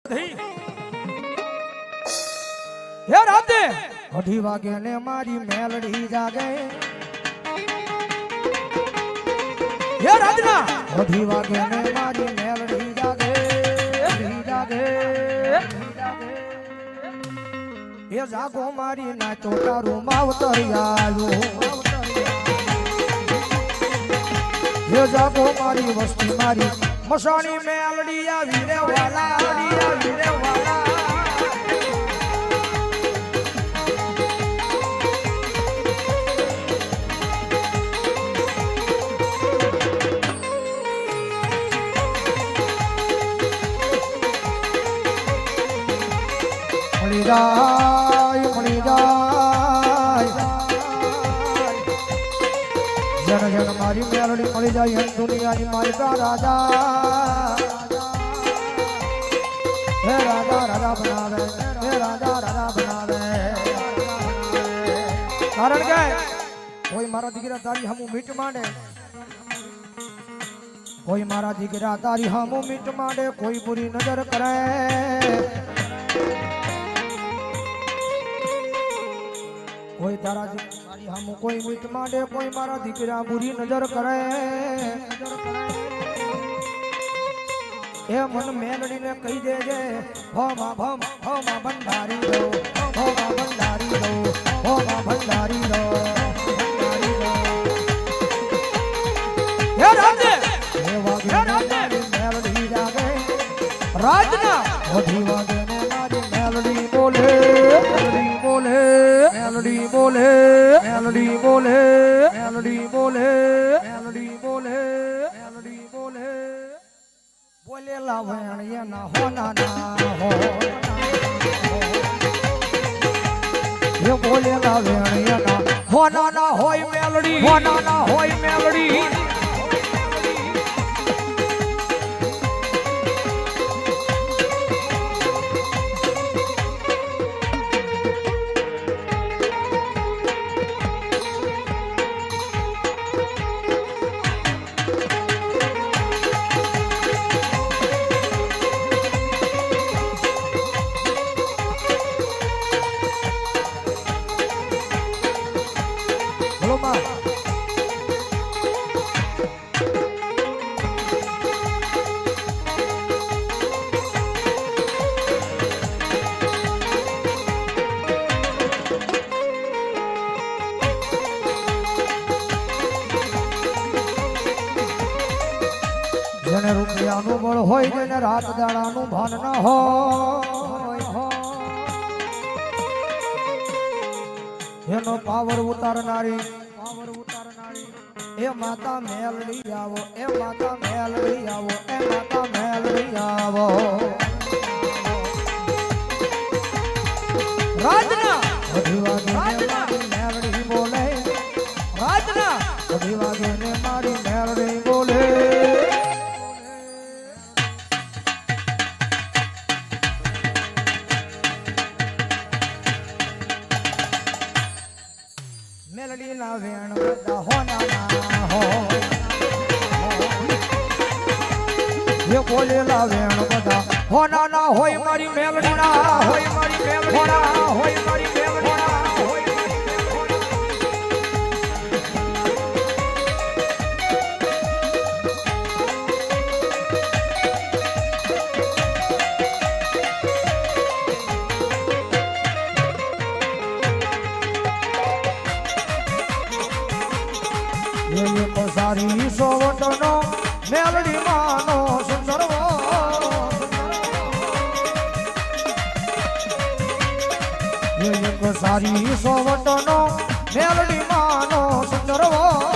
હે રાતે 2 વાગે ને મારી મેલડી જાગે હે રાતના 2 વાગે ને મારી મેલડી જાગે એ જાગો મારી ના તો તારું માવતર આવ્યું એ જાગો મારી વસ્તી મારી મસાણી મેલડી આવી રે વાલા મળી જાય જન જન મારી મેલડી મળી જાય એમ દુનિયાની માલિકા રાજા હે રાજા બનાવે હે રાજા બનાવે કારણ કે કોઈ મારા દીકરા તારી હમું મીટ માંડે કોઈ મારા દીકરા તારી હમું મીટ માંડે કોઈ બુરી નજર કરે કોઈ તારા મારી હમું કોઈ મીટ માંડે કોઈ મારા દીકરા બુરી નજર કરે એ મન મેલડીને કહી દેજે હો માં ભંડારી દો હો માં ભંડારી દો હો માં ભંડારી દો હે રાતે હે વાગે મેલડી જાગે રાતના 2 વાગે ને મારી મેલડી બોલે મેલડી બોલે મેલડી બોલે મેલડી બોલે મેલડી બોલે મેલડી બોલે મેલડી બોલે બોલે લાવણિયા ના હોના ના હો એ બોલે લાવણિયા ના હોના ના હોય મેલડી હોના ના હોય મેલડી જેને રૂપિયાનું બળ હોય જેને રાત દાડાનું ભાન ના હોય એનો પાવર ઉતારનારી એ માતા મેલડી આવો એ માતા મેલડી આવો એ માતા મેલડી આવો રાજના 2 વાગે મેલડી બોલે રાજના 2 વાગે ને મારી મેલડી બોલે મેલડી ના વેણ બધા હોના ના હો એ બોલેલા વેણ બધા હોના ના હોય મારી મેલડી ના હોય મારી મેલડી હોના હોય મારી મેલડી ના હોય સારી સોવટનો મેલડી માનો સુંદરવો સારી સોવટનો મેલડી માનો સુંદરવો